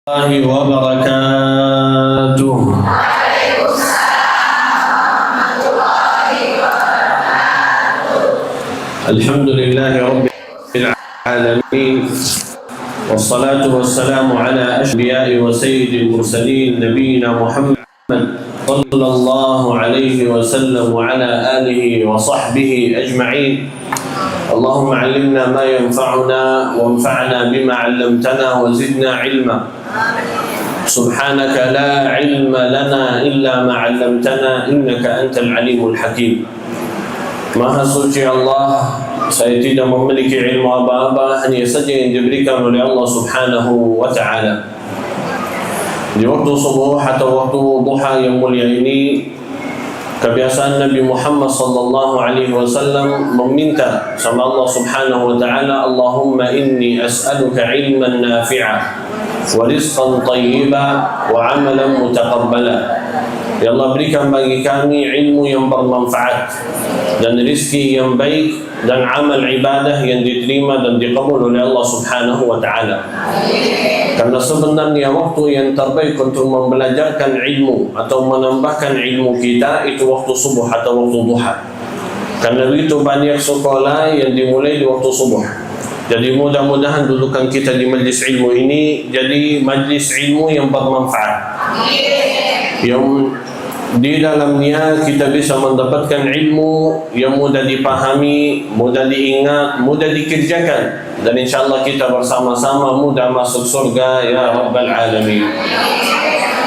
الله وبركاته. الحمد لله رب العالمين، والصلاة والسلام على أشرف الأنبياء وسيد المرسلين نبينا محمد صلى الله عليه وسلم وعلى آله وصحبه أجمعين. اللهم علمنا ما ينفعنا وانفعنا بما علمتنا وزدنا علما. سبحانك لا علم لنا إلا ما علمتنا إنك أنت العليم الحكيم. Maha suci Allah, saya tidak memiliki ilmu apa-apa, hanya saja yang diberikan oleh Allah Subhanahu wa ta'ala. Di waktu subuh atau waktu duha yang mulia ini, kebiasaan Nabi Muhammad sallallahu alaihi wasallam meminta sama Allah Subhanahu wa ta'ala, Allahumma inni as'aluka ilman nafi'a wa rizqan tayyiba wa amalan mutaqabbala. Ya Allah, berikan bagi kami ilmu yang bermanfaat dan rezeki yang baik dan amal ibadah yang diterima dan dikabul oleh Allah Subhanahu wa ta'ala. Karena sebenarnya waktu yang terbaik untuk membelajarkan ilmu atau menambahkan ilmu kita itu waktu subuh atau waktu duha. Karena begitu banyak sekolah yang dimulai di waktu subuh. Jadi mudah-mudahan dudukan kita di majlis ilmu ini jadi majlis ilmu yang bermanfaat, yang di dalamnya kita bisa mendapatkan ilmu yang mudah dipahami, mudah diingat, mudah dikerjakan, dan insyaAllah kita bersama-sama mudah masuk surga ya Rabbal Alamin.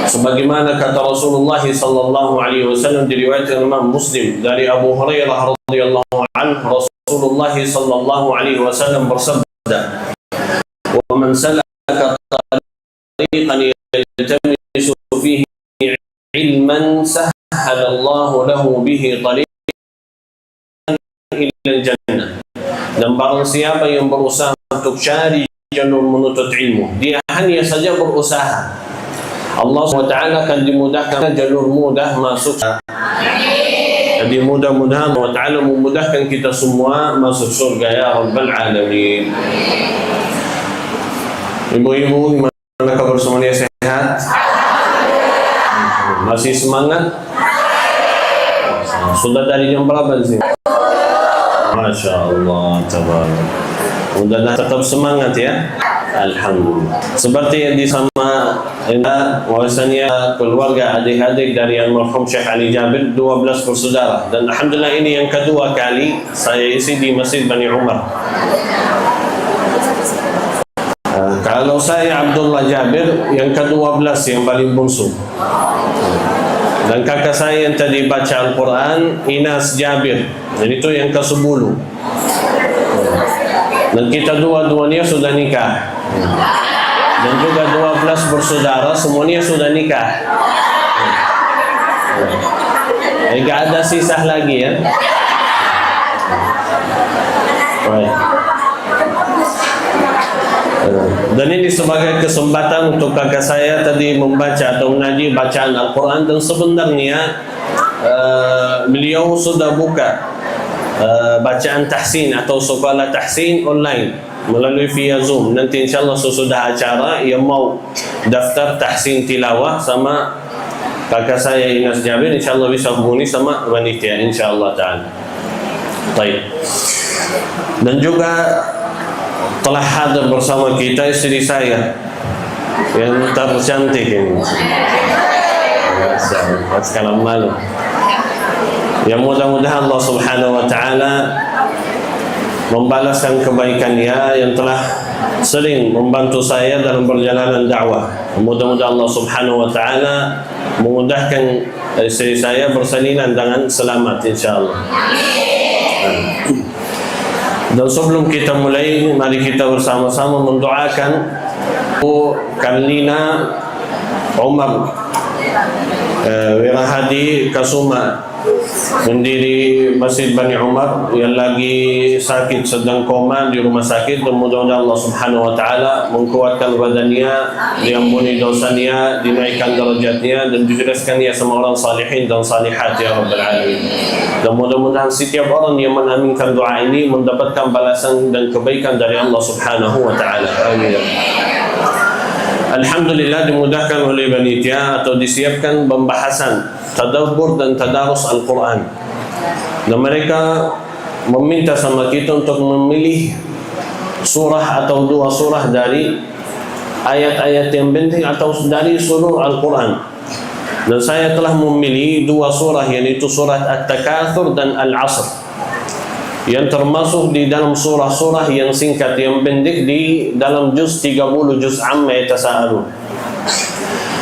Sebagaimana kata Rasulullah sallallahu alaihi wasallam diriwayatkan Imam Muslim dari Abu Hurairah radhiyallahu anhu, Rasulullah sallallahu alaihi wasallam bersabda, "Wa man salaka tariqan yaltamisu fihi ilman sahhalallahu lahu bihi tariqan ila jannah." Dan barang siapa yang berusaha untuk cari jalur menuntut ilmu, dia hanya saja berusaha, Allah SWT akan dimudahkan jalur mudah masuk. Jadi mudah-mudahan Allah Ta'ala memudahkan kita semua masuk surga ya Rabbal Alamin. Ibu-ibu, gimana kabar semuanya, sehat? Masih semangat? Sudah dari jam berapa sih? Masya Allah, tabarak. Sudah tetap semangat ya? Alhamdulillah. Seperti yang disama bahwasanya keluarga adik-adik dari almarhum Syekh Ali Jabir 12 bersaudara, dan alhamdulillah ini yang kedua kali saya isi di Masjid Bani Umar. Kalau saya Abdullah Jabir yang ke-12 yang paling bungsu, dan kakak saya yang tadi baca Al-Quran Inas Jabir, dan itu yang ke-10. Dan kita dua-duanya sudah nikah, dan juga 12 bersaudara semuanya sudah nikah. Enggak ada sisa lagi ya. Baik. Dan ini sebagai kesempatan untuk kakak saya tadi membaca atau mengaji bacaan Al-Quran, dan sebenarnya beliau sudah buka bacaan tahsin atau sekolah tahsin online melalui via Zoom. Nanti insyaAllah sesudah acara yang mau daftar tahsin tilawah sama kakak saya Inas Jabir, insyaAllah bisa hubungi sama wanita insyaAllah ta'ala. Baik. Dan juga telah hadir bersama kita istri saya yang tercantik ini. Sekarang malu. Yang mudah-mudahan Allah Subhanahu wa ta'ala membalaskan kebaikannya yang telah sering membantu saya dalam perjalanan dakwah. Mudah-mudahan Allah Subhanahu wa ta'ala memudahkan istri saya bersalinan dengan selamat insyaAllah. Dan sebelum kita mulai, mari kita bersama-sama mendoakan Bu Karlina Umar Wirahadi Kasuma, pendiri Masjid Bani Umar, yang lagi sakit sedang koma di rumah sakit. Dan mudah-mudahan Allah Subhanahu wa ta'ala mengkuatkan badannya, diampuni dosanya, dinaikkan derajatnya, dan dijelaskan ia sama orang salihin dan salihat ya Rabbal Alamin. Dan mudah-mudahan setiap orang yang mengaminkan doa ini mendapatkan balasan dan kebaikan dari Allah Subhanahu wa ta'ala. Amin. Alhamdulillah dimudahkan oleh panitia atau disiapkan pembahasan tadabbur dan tadarus Al-Quran. Dan mereka meminta sama kita untuk memilih surah atau dua surah dari ayat-ayat yang penting atau dari seluruh Al-Quran. Dan saya telah memilih dua surah, yaitu surat At-Takatsur dan Al-Asr, yang termasuk di dalam surah-surah yang singkat, yang pendek di dalam juz 30, juz Amma Yatasaalun.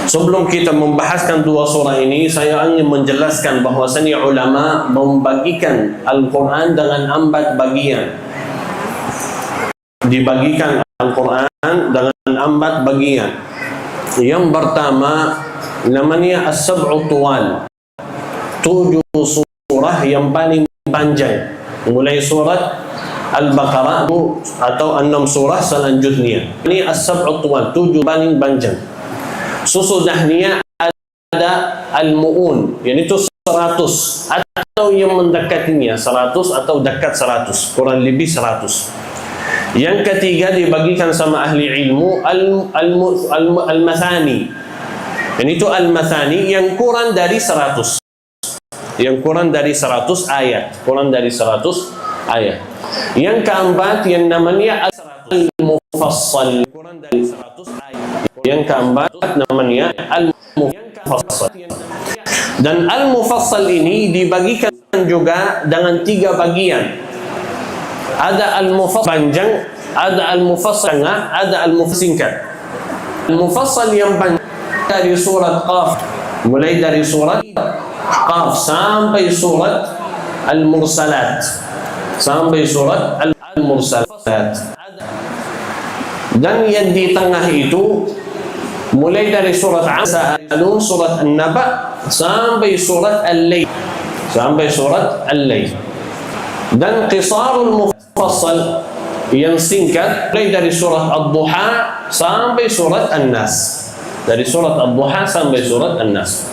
Sebelum kita membahaskan dua surah ini, saya ingin menjelaskan bahwasanya ulama membagikan Al-Quran dengan 4 bagian. Dibagikan Al-Quran dengan 4 bagian. Yang pertama namanya As-Sab'u Tuwal, 7 surah yang paling panjang, mulai surat Al-Baqarah atau 6 surah selanjutnya. Ini As-Sab'u Tuwal, 7 paling panjang. Susudahnya ada Al-Mu'un, yaitu 100 atau yang mendekatinya 100 atau dekat 100, kurang lebih 100. Yang ketiga dibagikan sama ahli ilmu Al-Mathani, yaitu Al-Mathani yang kurang dari 100, yang kurang dari 100 ayat, kurang dari 100 ayat. Yang keempat yang namanya Al-Mufassal, kurang dari 100 ayat. Yang keempat namanya Al-Mufassal. Dan Al-Mufassal ini dibagikan juga dengan 3 bagian. Ada Al-Mufassal panjang, ada Al-Mufassal tengah, ada Al-Mufassal singkat. Al-Mufassal yang panjang dari surat Qaf, mulai dari surat Qaf sampai surat Al-Mursalat, sampai surat Al-Mursalat. Dan yang di tengah itu mulai dari surat Al-Alun, surat An-Naba sampai surat Al-Layl, sampai surat Al-Layl. Dan Qisarul Mufassal yang singkat mulai dari surat Ad-Duha sampai surat An-Nas, dari surat Ad-Duha sampai surat An-Nas.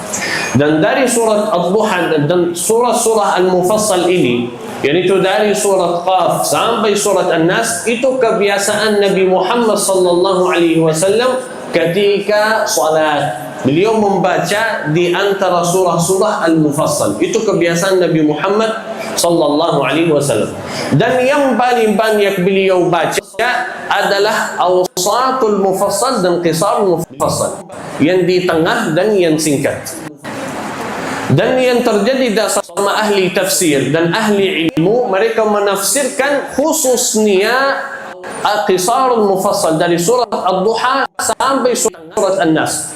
Dan dari surat Ad-Duha dan surah-surah Al-Mufassal ini, yaitu dari surat Qaf sampai surat An-Nas, itu kebiasaan Nabi Muhammad sallallahu alaihi wasallam ketika salat. Beliau membaca di antara surah-surah Al-Mufassal. Itu kebiasaan Nabi Muhammad sallallahu alaihi wasallam. Dan yang paling banyak beliau baca adalah Awsatul Mufassal dan Qisarul Mufassal, yang di tengah dan yang singkat. Dan yang terjadi sama ahli tafsir dan ahli ilmu, mereka menafsirkan khususnya Qisarul Mufassal dari surat Ad-Duha sampai surat An-Nas.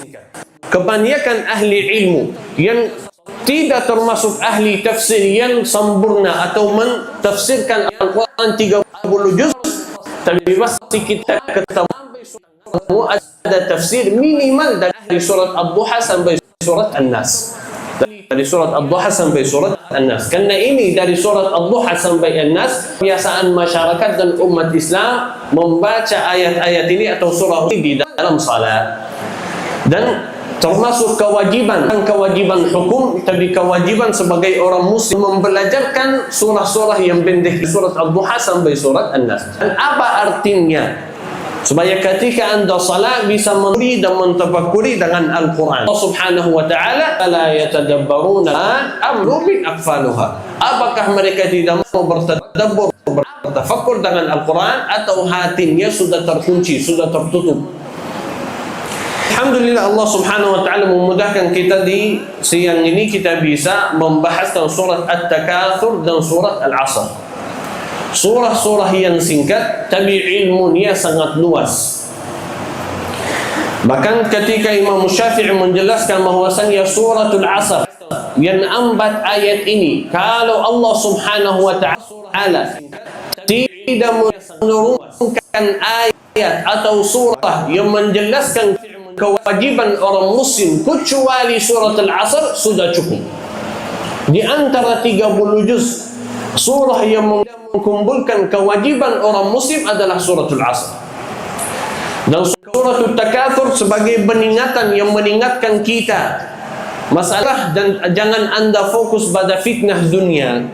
Kebanyakan ahli ilmu yang tidak termasuk ahli tafsir yang sempurna atau mentafsirkan Al-Quran 30 juz, tapi pasti kita ketemu ada tafsir minimal dari surat Ad-Duha sampai surat An-Nas, dari surat Ad-Duha sampai surat An-Nas. Karena ini dari surat Ad-Duha sampai An-Nas, kebiasaan masyarakat dan umat Islam membaca ayat-ayat ini atau surah ini di dalam salat. Dan termasuk kewajiban hukum, tapi kewajiban sebagai orang muslim membelajarkan surah-surah yang pendek, surat Ad-Duha sampai surat An-Nas. Dan apa artinya? Supaya ketika anda salat bisa mengerti dan mentafakuri dengan Al-Quran. Allah Subhanahu wa ta'ala, la yatadabbaruna amru bin akfaluha. Apakah mereka tidak mau bertadabbur, bertafakkur dengan Al-Quran, atau hatinya sudah terkunci, sudah tertutup? Alhamdulillah, Allah Subhanahu wa ta'ala memudahkan kita di siang ini kita bisa membahas tentang surat At-Takatsur dan surat Al-Asr. Surah-surah yang singkat tapi ilmunya sangat luas. Bahkan ketika Imam Syafi'i menjelaskan bahwasanya suratul Asr yang 4 ayat ini, kalau Allah Subhanahu wa ta'ala tidak menurunkan ayat atau surah yang menjelaskan kewajiban orang muslim kecuali surat Al-Asr, sudah cukup. Di antara 30 juz, surah yang mengkumpulkan kewajiban orang muslim adalah suratul Asr. Dan suratul Takatsur sebagai peringatan yang mengingatkan kita masalah, dan jangan anda fokus pada fitnah dunia.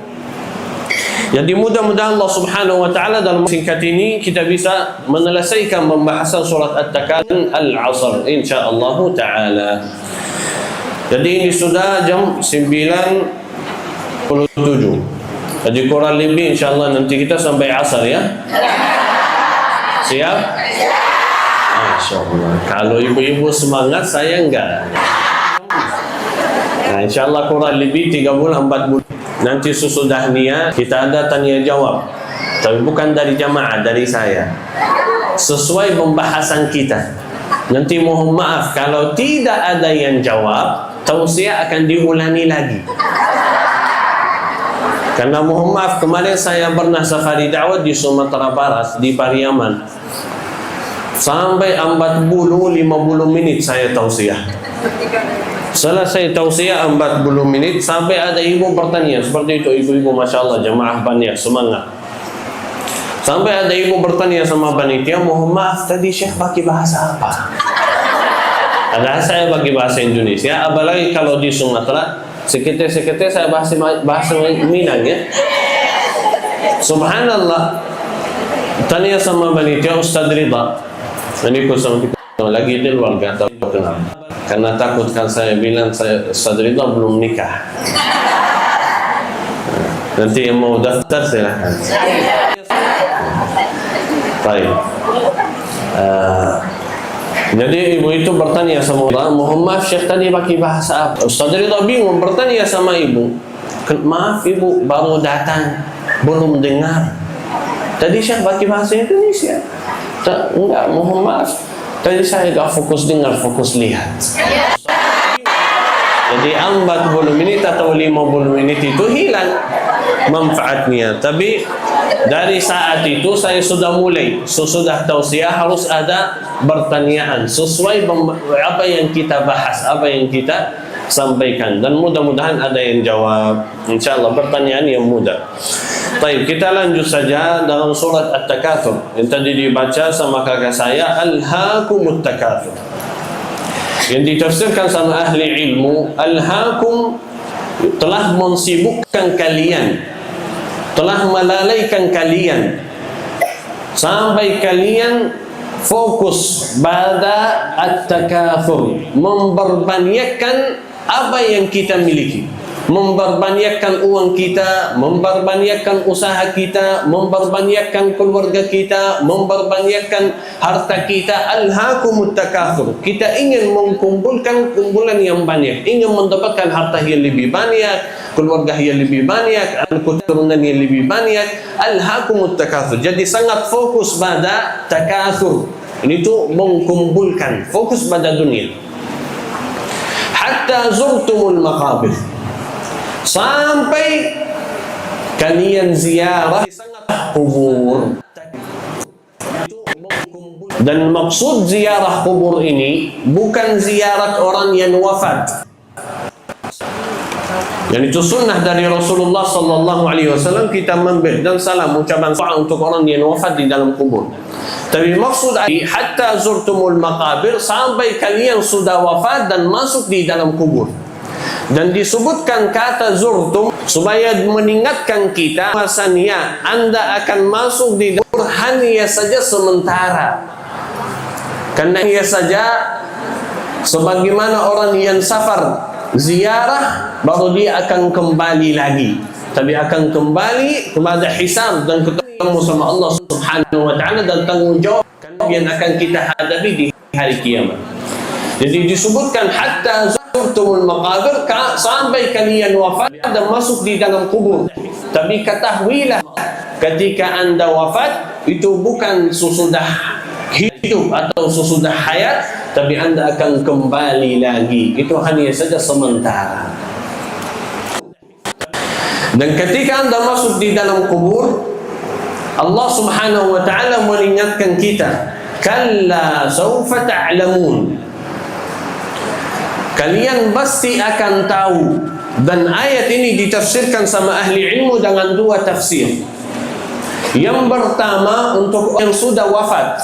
Jadi mudah-mudahan Allah Subhanahu wa taala dalam singkat ini kita bisa menyelesaikan pembahasan surat At-Takatsur Al-'Asr insyaallah taala. Jadi ini sudah jam 9.47. Jadi kurang lebih insyaallah nanti kita sampai asar ya. Siap? Masyaallah. Kalau ibu-ibu semangat saya enggak. Nah, insyaallah kurang lebih 3 bulan 4 bulan. Nanti sesudah niat kita ada tanya jawab. Tapi bukan dari jamaah, dari saya. Sesuai pembahasan kita. Nanti mohon maaf kalau tidak ada yang jawab, tausiah akan diulangi lagi. Karena mohon maaf kemarin saya pernah safari dakwah di Sumatera Barat, di Pariaman. Sampai 40-50 menit saya tausiah. Selesai tausiah 40 menit sampai ada ibu bertanya seperti itu, ibu-ibu Masya Allah jemaah banyak semangat. Sampai ada ibu bertanya sama panitia, mohon maaf tadi Syekh pakai bahasa apa? Ada saya pakai bahasa Indonesia, apalagi kalau di Sumatera sekitar saya bahasa Minang ya. Subhanallah. Tanya sama panitia Ustaz Ridha. Ini sama kita lagi di luar gak tahu kenal. Karena takut kan saya bilang Ustaz Ridha belum nikah. Nanti yang mau daftar silahkan. Baik. Jadi ibu itu bertanya sama Allah, mohon maaf Syekh tadi pakai bahasa apa? Ustaz Ridha bingung bertanya sama ibu. Maaf ibu baru datang, belum dengar. Tadi Syekh pakai bahasa Indonesia. Enggak, mohon maaf. Tadi saya gak fokus dengar, fokus lihat. Jadi 40 menit atau 50 menit itu hilang manfaatnya. Tapi dari saat itu saya sudah mulai, sesudah tausiah harus ada pertanyaan sesuai apa yang kita bahas, apa yang kita sampaikan, dan mudah-mudahan ada yang jawab. Insyaallah pertanyaan yang mudah. Baik, kita lanjut saja dalam surat At-Takatsur yang tadi dibaca sama kakak saya, Alhaakumut Takatsur. Yang ditafsirkan sama ahli ilmu, Alhaakum telah mensibukkan kalian, telah melalaikan kalian sampai kalian fokus pada At-Takatsur, memperbanyakan apa yang kita miliki, memperbanyakan uang kita, memperbanyakan usaha kita, memperbanyakan keluarga kita, memperbanyakan harta kita. Alhaakumut takatsur. Kita ingin mengumpulkan kumpulan yang banyak, ingin mendapatkan harta yang lebih banyak, keluarga yang lebih banyak, keturunan yang lebih banyak. Alhaakumut takatsur. Jadi sangat fokus pada takatsur. Ini tuh mengumpulkan, fokus pada dunia. Hatta zurtumul maqabir. Sampai kalian ziarah kubur. Dan maksud ziarah kubur ini bukan ziarah orang yang wafat. Yang itu sunnah dari Rasulullah sallallahu alaihi wasallam, kita memberi dan salam ucapan doa untuk orang yang wafat di dalam kubur. Tapi maksud hatta zurtumul maqabir, sampai kalian sudah wafat dan masuk di dalam kubur. Dan disebutkan kata zurtum supaya mengingatkan kita bahasanya Anda akan masuk di kubur hanya saja sementara. Karena hanya saja sebagaimana orang yang safar ziarah, baru dia akan kembali lagi. Tapi akan kembali kepada hisab dan ketemu sama Allah Subhanahu wa taala dan tanggung jawab yang akan kita hadapi di hari kiamat. Jadi disebutkan hatta zurtumul maqabir, sampai kalian wafat dan masuk di dalam kubur. Tapi ketahuilah, ketika Anda wafat itu bukan sesudah hidup atau sesudah hayat, tapi Anda akan kembali lagi. Itu hanya saja sementara. Dan ketika Anda masuk di dalam kubur, Allah Subhanahu wa taala mengingatkan kita, kalla sawfa ta'lamun. Kalian pasti akan tahu. Dan ayat ini ditafsirkan sama ahli ilmu dengan dua tafsir. Yang pertama untuk yang sudah wafat.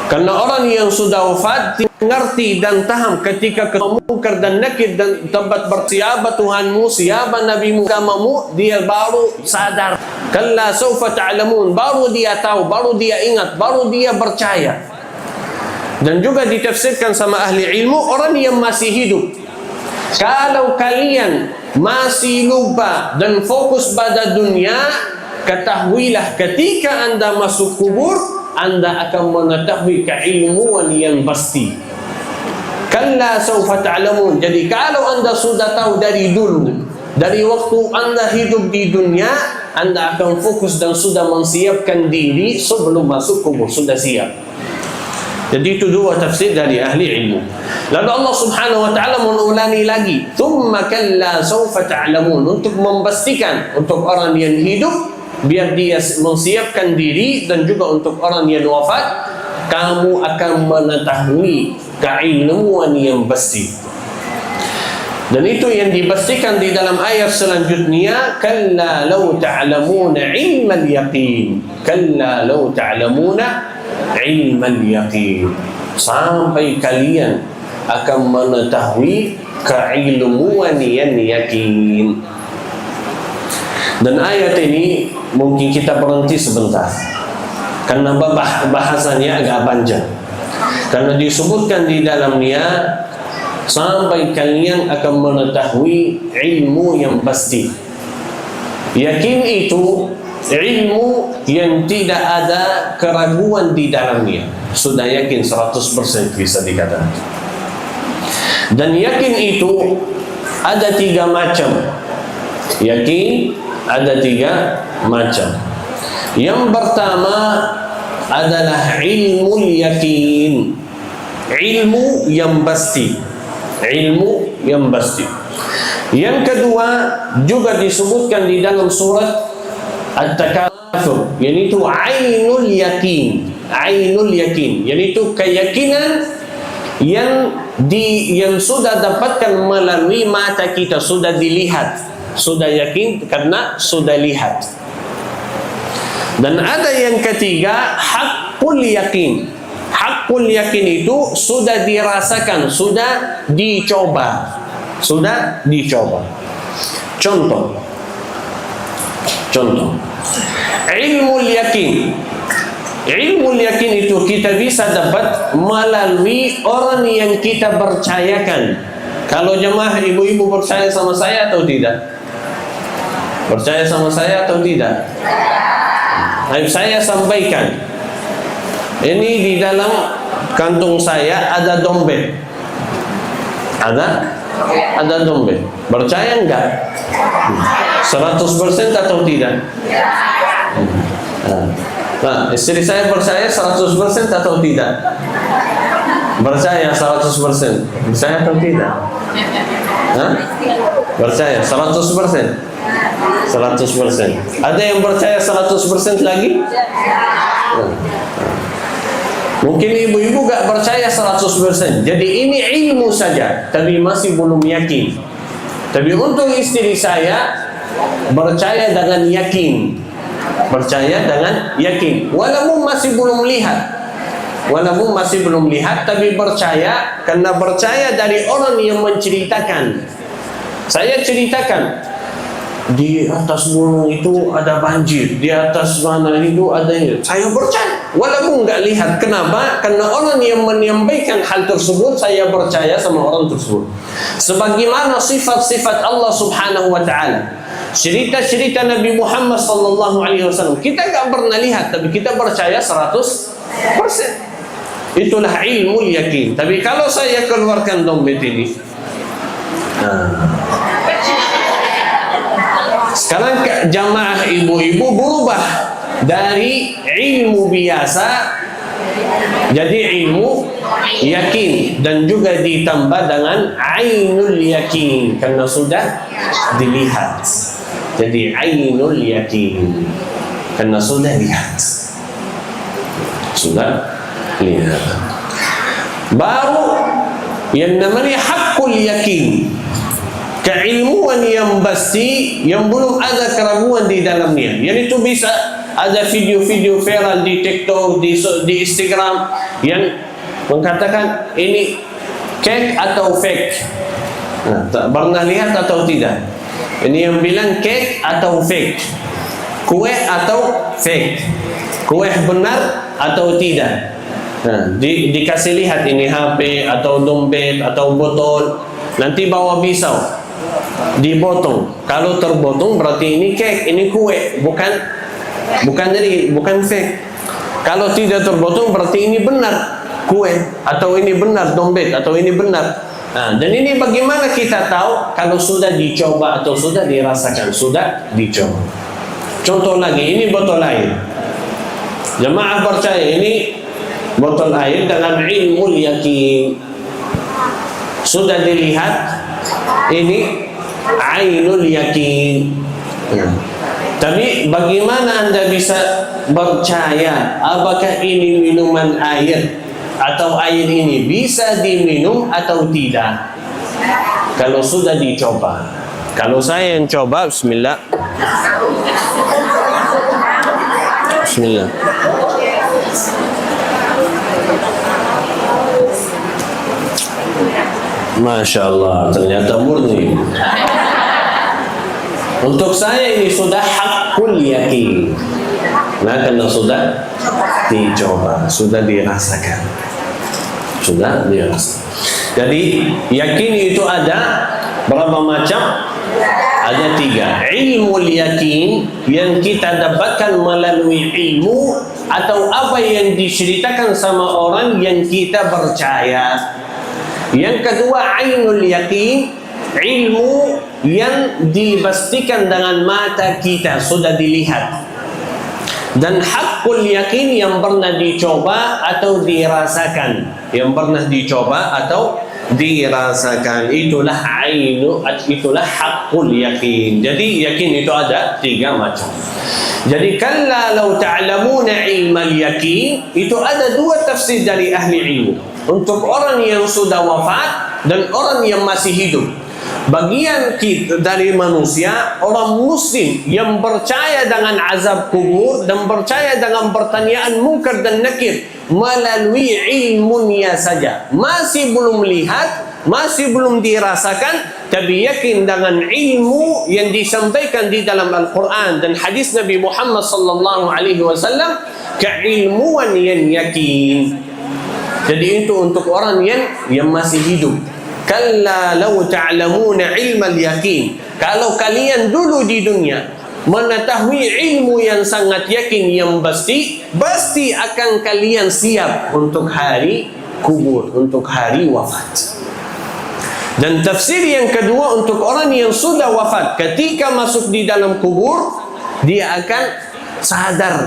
Karena orang yang sudah wafat ngerti dan taham ketika ketemu mungkar dan nakir dan tempat siapa Tuhanmu, siapa Nabimu, agamamu, dia baru sadar. Kalla sawfa ta'lamun, baru dia tahu, baru dia ingat, baru dia percaya. Dan juga ditafsirkan sama ahli ilmu, orang yang masih hidup, kalau kalian masih lupa dan fokus pada dunia, ketahuilah ketika anda masuk kubur, anda akan mengetahui keilmuan yang pasti. Kalla sawfa ta'lamun. Jadi kalau anda sudah tahu dari dulu, dari waktu anda hidup di dunia, anda akan fokus dan sudah menyiapkan diri sebelum masuk kubur, sudah siap. Jadi itu dua tafsir dari ahli ilmu. Lalu Allah Subhanahu wa taala mengulangi lagi, "Tsumma kalla sawfa ta'lamun," untuk memastikan untuk orang yang hidup biar dia menyiapkan diri, dan juga untuk orang yang wafat, kamu akan mengetahui keilmuan yang pasti. Dan itu yang dipastikan di dalam ayat selanjutnya, kalla law ta'lamuna ilmal yaqin. Kalla law ta'lamuna ilmal yaqin. Sampai kalian akan mengetahui keilmuan yang yakin. Dan ayat ini mungkin kita berhenti sebentar karena bahasanya agak panjang. Karena disebutkan di dalamnya sampai kalian akan mengetahui ilmu yang pasti. Yakin itu ilmu yang tidak ada keraguan di dalamnya. Sudah yakin 100% bisa dikatakan. Dan yakin itu ada 3 macam. Yakin ada 3 macam. Yang pertama adalah ilmu yakin, ilmu yang pasti, ilmu yang pasti. Yang kedua juga disebutkan di dalam surat At-Takatsur, yaitu ainul yakin, ainul yakin, yaitu keyakinan yang sudah dapatkan melalui mata kita, sudah dilihat, sudah yakin karena sudah lihat. Dan ada yang ketiga, haqqul yakin. Haqqul yakin itu sudah dirasakan, sudah dicoba. Sudah dicoba. Contoh. Ilmul yakin. Ilmul yakin itu kita bisa dapat melalui orang yang kita percayakan. Kalau jemaah ibu-ibu percaya sama saya atau tidak? Percaya sama saya atau tidak? Saya sampaikan, ini di dalam kantung saya ada dompet, ada dompet. Percaya enggak? 100% atau tidak? Nah, istri saya percaya 100% atau tidak? Percaya 100%. Percaya atau tidak? Percaya 100%. 100%. Ada yang percaya 100% lagi? Mungkin ibu-ibu gak percaya 100%. Jadi ini ilmu saja, tapi masih belum yakin. Tapi untuk istri saya percaya dengan yakin. Percaya dengan yakin. Walaupun masih belum lihat. Walaupun masih belum lihat, tapi percaya karena percaya dari orang yang menceritakan. Saya ceritakan, di atas gunung itu ada banjir, di atas mana itu ada ini. Saya percaya, walaupun nggak lihat. Kenapa? Karena orang yang menyampaikan hal tersebut, saya percaya sama orang tersebut. Sebagaimana sifat-sifat Allah Subhanahu wa Ta'ala, cerita-cerita Nabi Muhammad sallallahu alaihi wasallam, kita nggak pernah lihat, tapi kita percaya 100%. Itulah ilmu yakin. Tapi kalau saya keluarkan dompet ini, sekarang jamaah ibu-ibu berubah dari ilmu biasa jadi ilmu yakin, dan juga ditambah dengan ainul yakin karena sudah dilihat. Jadi ainul yakin karena sudah lihat, sudah lihat. Baru yang namanya haqqul yakin, keilmuan yang pasti yang belum ada keraguan di dalamnya. Yang itu bisa ada video-video viral di TikTok, di Instagram yang mengatakan ini cake atau fake. Tak pernah lihat atau tidak? Ini yang bilang cake atau fake, kue atau fake, kue benar atau tidak. Dikasih lihat ini HP atau dompet atau botol, nanti bawa pisau dibotong. Kalau terbotong berarti ini cake, ini kue, bukan fake. Kalau tidak terbotong berarti ini benar kue, atau ini benar dompet, atau ini benar. Dan ini bagaimana kita tahu? Kalau sudah dicoba atau sudah dirasakan, sudah dicoba. Contoh lagi, ini botol air. Jemaah percaya, ini botol air dengan ilmu yakin. Sudah dilihat, ini ainul yakin. Tapi bagaimana Anda bisa percaya apakah ini minuman air atau air ini bisa diminum atau tidak? Kalau sudah dicoba. Kalau saya yang coba, bismillah. Bismillah. Masya Allah, ternyata murni. Untuk saya ini sudah hakul yakin. Nah, karena sudah dicoba, sudah dirasakan, sudah dirasakan. Jadi yakin itu ada berapa macam? Ada 3. Ilmu yakin yang kita dapatkan melalui ilmu atau apa yang diceritakan sama orang yang kita percaya. Yang kedua, ainul yakin, ilmu yang dipastikan dengan mata kita, sudah dilihat. Dan hakul yakin yang pernah dicoba atau dirasakan, yang pernah dicoba atau dirasakan, itulah ainu, itulah hakul yakin. Jadi yakin itu ada 3 macam. Jadi kalla law ta'lamuna ilmal yakin, itu ada 2 tafsir dari ahli ilmu untuk orang yang sudah wafat dan orang yang masih hidup. Bagian kita dari manusia, orang muslim yang percaya dengan azab kubur dan percaya dengan pertanyaan munkar dan nakir melalui ilmunya saja, masih belum lihat, masih belum dirasakan, tapi yakin dengan ilmu yang disampaikan di dalam Al-Quran dan hadis Nabi Muhammad sallallahu alaihi wasallam, keilmuan yang yakin. Jadi itu untuk orang yang masih hidup. Kalla law ta'lamuna ilmal yakin. Kalau kalian dulu di dunia mengetahui ilmu yang sangat yakin, yang pasti akan kalian siap untuk hari kubur, untuk hari wafat. Dan tafsir yang kedua untuk orang yang sudah wafat, ketika masuk di dalam kubur, dia akan sadar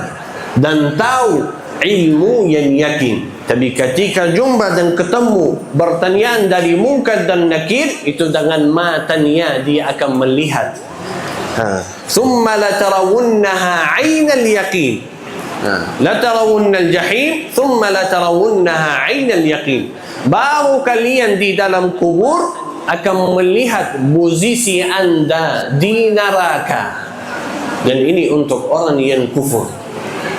dan tahu ilmu yang yakin. Tapi ketika jumpa dan ketemu pertanyaan dari munkar dan nakir, itu dengan matanya dia akan melihat. Thumma latarawunnaha 'ainal yaqin. Latarawunnal jahim, thumma latarawunnaha 'ainal yaqin. Baru kalian di dalam kubur akan melihat posisi Anda di neraka. Dan ini untuk orang yang kufur,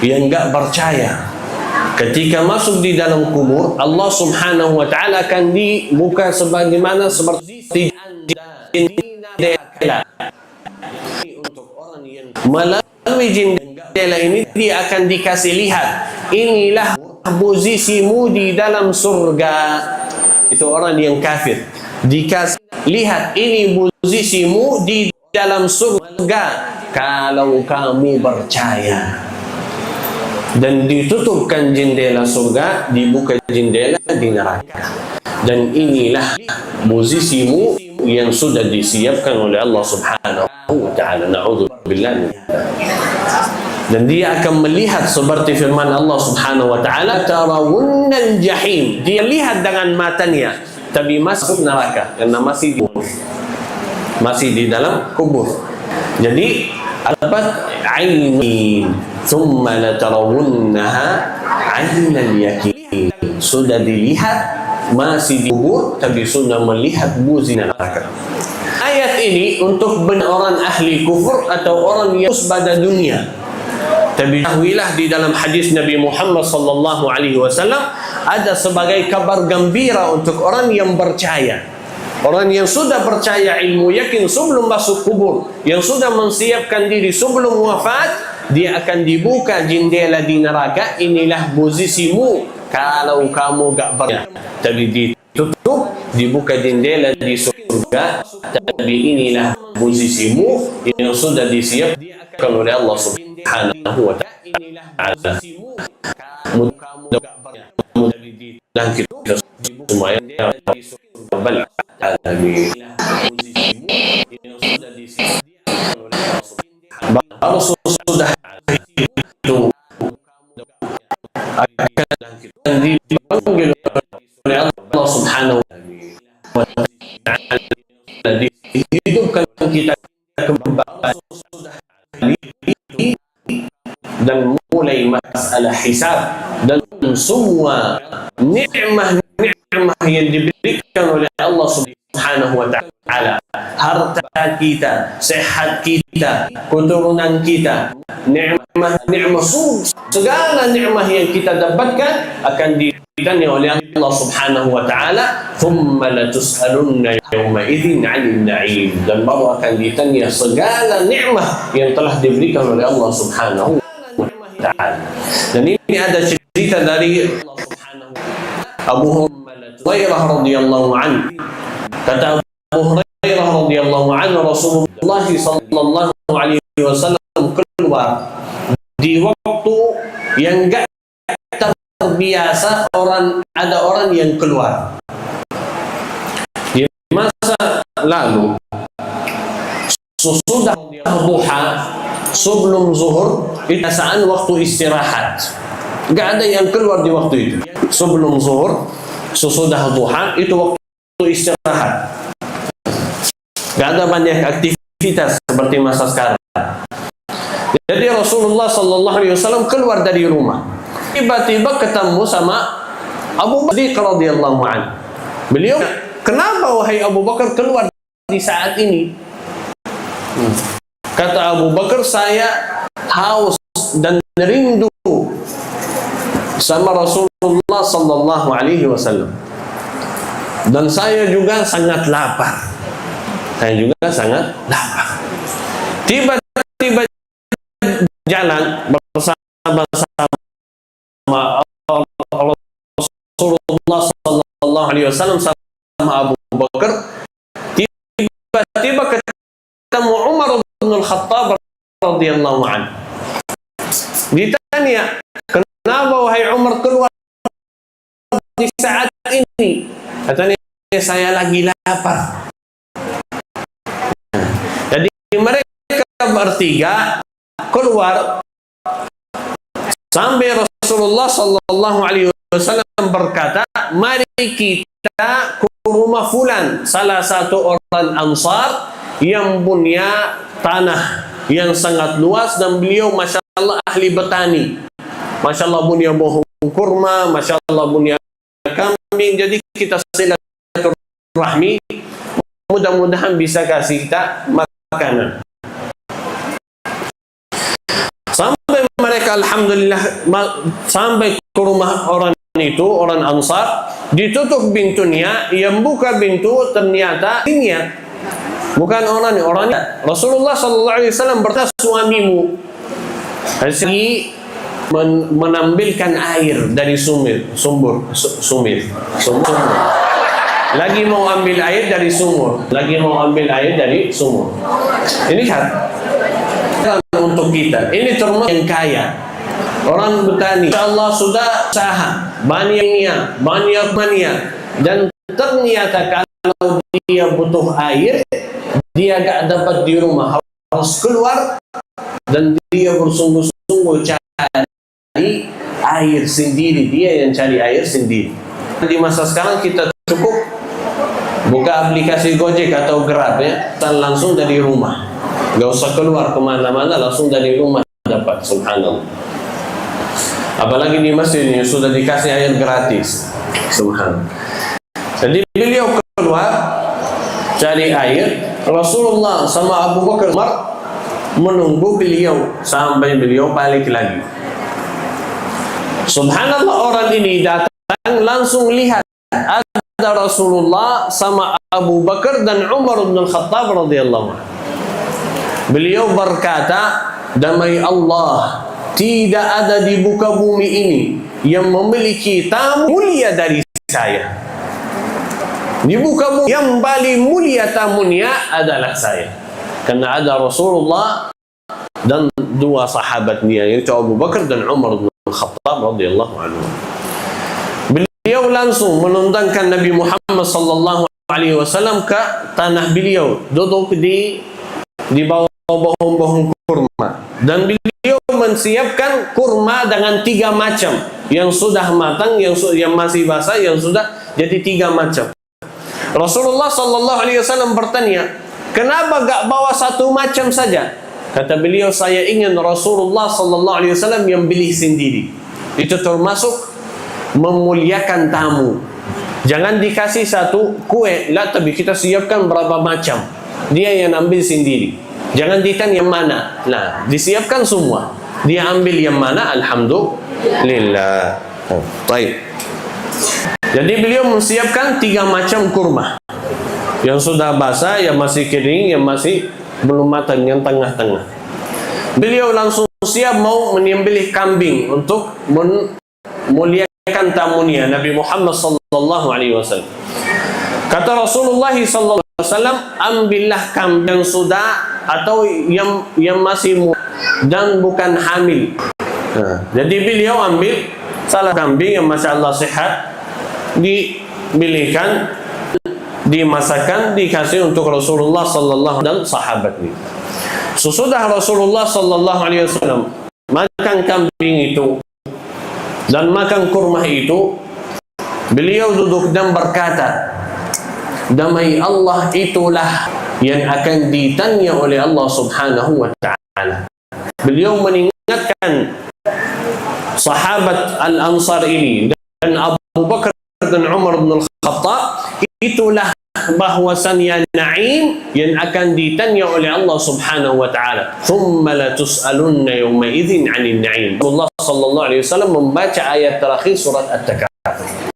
yang enggak percaya. Ketika masuk di dalam kubur, Allah Subhanahu wa taala akan dibuka sebagaimana seperti jendela. Untuk orang yang melalui jendela ini dia akan dikasih lihat, inilah posisimu di dalam surga. Itu orang yang kafir. Dikasih lihat, ini posisimu di dalam surga kalau kamu percaya. Dan ditutupkan jendela surga, dibuka jendela di neraka. Dan inilah posisimu yang sudah disiapkan oleh Allah Subhanahu wa ta'ala. Na'udzubillah. Dan dia akan melihat seperti firman Allah Subhanahu wa ta'ala, tarawunnal jahim. Dia lihat dengan matanya, tapi masuk neraka karena masih di dalam kubur. Jadi apa? Ainin, thumma latarawunnaha 'ainal yaqin. Sudah dilihat, masih di kubur, tapi sudah melihat buzi neraka. Ayat ini untuk orang ahli kufur atau orang yang pada dunia. Tapi ketahuilah di dalam hadis Nabi Muhammad sallallahu alaihi wasallam ada sebagai kabar gembira untuk orang yang percaya. Orang yang sudah percaya ilmu yakin sebelum masuk kubur, yang sudah menyiapkan diri sebelum wafat, dia akan dibuka jendela di neraka. Inilah posisimu kalau kamu gak percaya. Tapi ditutup, dibuka jendela di surga. Tapi inilah posisimu yang sudah disiapkan oleh Allah Subhanahu wa ta'ala. Dan kita semuanya baru sudah itu akan dipanggil oleh Allah Subhanahu wa ta'ala, dihidupkan kita kembali dan mulai masalah hisab dan semua nikmat yang diberikan oleh Allah Subhanahu wa ta'ala, harta kita, sehat kita, keturunan kita, nikmat segala nikmat yang kita dapatkan akan ditanya oleh Allah Subhanahu wa ta'ala, thumma latus'alunna yawma idzin 'anil na'im, dan baru akan ditanya segala nikmat yang telah diberikan oleh Allah Subhanahu wa ta'ala. Dan ini ada cerita dari Allah Subhanahu wa ta'ala. Abu Hurairah radhiyallahu anhu, kata Abu Hurairah radhiyallahu anhu, Rasulullah sallallahu alaihi wasallam keluar di waktu yang enggak terbiasa ada orang yang keluar. Di masa lalu sesudah duha sebelum zuhur itu saat waktu istirahat. Enggak ada yang keluar di waktu itu. Sebelum zuhur, sesudah duha itu waktu istirahat. Enggak ada banyak aktivitas seperti masa sekarang. Jadi Rasulullah sallallahu alaihi wasallam keluar dari rumah. Tiba-tiba ketemu sama Abu Bakar radhiyallahu anhu. Beliau, "Kenapa wahai Abu Bakar keluar di saat ini?" Kata Abu Bakar, "Saya haus dan rindu sama Rasulullah sallallahu alaihi wasallam. Dan saya juga sangat lapar." Tiba-tiba jalan bersama Rasulullah sallallahu alaihi wasallam sama Abu Bakar. Tiba-tiba ketemu Umar bin Al-Khattab radhiyallahu anhu. Ditanya, "Kenapa wahai Umar keluar di saat ini?" Katanya, "Saya lagi lapar." Jadi mereka bertiga keluar sampai Rasulullah sallallahu alaihi wasallam berkata, "Mari kita ke rumah fulan, salah satu orang Ansar yang punya tanah yang sangat luas dan beliau masya Allah ahli bertani. Masya Allah punya pohon kurma, masya Allah punya kambing. Jadi kita silaturahmi, mudah-mudahan bisa kasih kita makanan." Sampai mereka alhamdulillah sampai ke rumah orang itu, orang Ansar, ditutup pintunya, yang buka pintu ternyata istrinya, bukan orangnya. Rasulullah sallallahu alaihi wasallam berkata, "Suamimu lagi menambilkan air dari sumur. Lagi mau ambil air dari sumur. Ini kan untuk kita. Ini termasuk yang kaya. Orang bertani, insyaAllah sudah usaha banyak mania. Dan ternyata kalau dia butuh air, dia gak dapat di rumah, harus keluar dan dia bersungguh-sungguh cari air sendiri. Dia yang cari air sendiri. Di masa sekarang kita cukup buka aplikasi Gojek atau Grab ya, dan langsung dari rumah. Gak usah keluar kemana-mana, langsung dari rumah dapat. Subhanallah. Apalagi di masjid ini sudah dikasih air gratis. Subhanallah. Jadi beliau keluar cari air. Rasulullah sama Abu Bakar menunggu beliau sampai beliau balik lagi. Subhanallah, orang ini datang langsung lihat ada Rasulullah sama Abu Bakar dan Umar bin Khattab radhiyallahu anhu. Beliau berkata, damai Allah, tidak ada di muka bumi ini yang memiliki tamu mulia dari saya. Di muka bumi yang paling mulia tamunya adalah saya. Karena ada Rasulullah dan dua sahabatnya, yaitu Abu Bakar dan Umar bin Khattab radhiyallahu anhu. Beliau langsung menundangkan Nabi Muhammad sallallahu alaihi wasallam ke tanah beliau, duduk di bawah pohon kurma, dan beliau menyiapkan kurma dengan 3 macam, yang sudah matang, yang masih basah, yang sudah jadi 3 macam. Rasulullah sallallahu alaihi wasallam bertanya, kenapa gak bawa 1 macam saja? Kata beliau, saya ingin Rasulullah sallallahu alaihi wasallam yang pilih sendiri. Itu termasuk memuliakan tamu. Jangan dikasih 1 kue lah, tapi kita siapkan berapa macam, dia yang ambil sendiri. Jangan ditanya yang mana. Nah, disiapkan semua. Dia ambil yang mana, alhamdulillah. Baik. Jadi beliau menyiapkan 3 macam kurma. Yang sudah basah, yang masih kering, yang masih belum matang, yang tengah-tengah. Beliau langsung siap mau menyembelih kambing untuk memuliakan tamunya Nabi Muhammad sallallahu alaihi wasallam. Kata Rasulullah sallallahu alaihi wasallam, ambillah kambing yang sudah atau yang masih muda dan bukan hamil. Jadi beliau ambil salah kambing yang masya Allah sehat, dibelikan, dimasakkan, dikasih untuk Rasulullah sallallahu dan sahabatnya. Sesudah Rasulullah sallallahu alaihi wasallam makan kambing itu dan makan kurma itu, beliau duduk dan berkata, damai Allah itulah yang akan ditanya oleh Allah subhanahu wa ta'ala. Beliau mengingatkan sahabat Al-Ansar ini dan Abu Bakar dan Umar bin Khattab, itulah bahwasannya na'im yang akan ditanya oleh Allah subhanahu wa ta'ala. Thumma la tus'alunna yawma idzin 'anil na'im. Allah sallallahu alaihi wasallam membaca ayat terakhir surat At-Takatsur.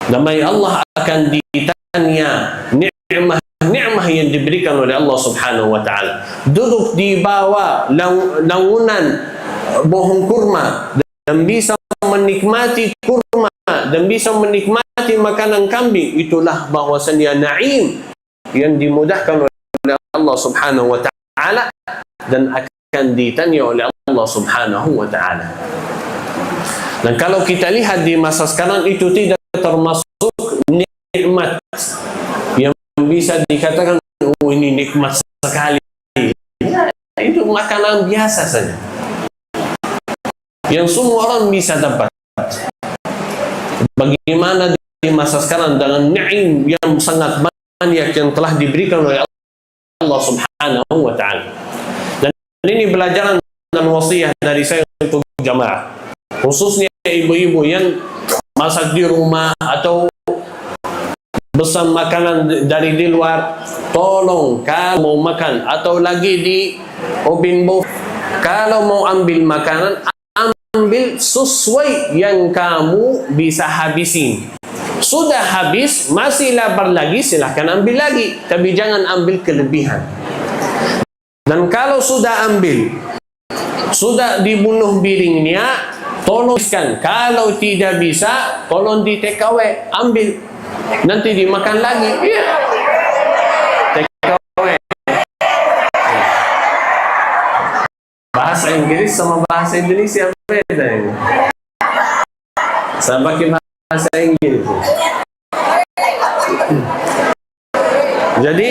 Damai Allah akan ditanya nikmah yang diberikan oleh Allah subhanahu wa ta'ala. Duduk di bawah naungan pohon kurma dan bisa menikmati kurma dan bisa menikmati makanan kambing, itulah bahwasannya na'im yang dimudahkan oleh Allah subhanahu wa ta'ala dan akan ditanya oleh Allah subhanahu wa ta'ala. Dan kalau kita lihat di masa sekarang, itu tidak termasuk nikmat yang bisa dikatakan, oh ini nikmat sekali. Itu makanan biasa saja yang semua orang bisa dapat. Bagaimana di masa sekarang dengan ni'im yang sangat banyak yang telah diberikan oleh Allah subhanahu wa ta'ala. Dan ini pelajaran dan wasiat dari saya untuk jamaah, khususnya ibu-ibu yang masak di rumah atau pesan makanan dari di luar. Tolong kalau mau makan atau lagi di open buffet, kalau mau ambil makanan, ambil sesuai yang kamu bisa habisin. Sudah habis, masih lapar lagi, silahkan ambil lagi, tapi jangan ambil kelebihan. Dan kalau sudah ambil, sudah dibunuh piringnya, tolongkan. Kalau tidak bisa, tolong di take away, ambil, nanti dimakan lagi. Ya, take away. Bahasa Inggris sama bahasa Indonesia beda ini. Saya pakai bahasa Inggris. Jadi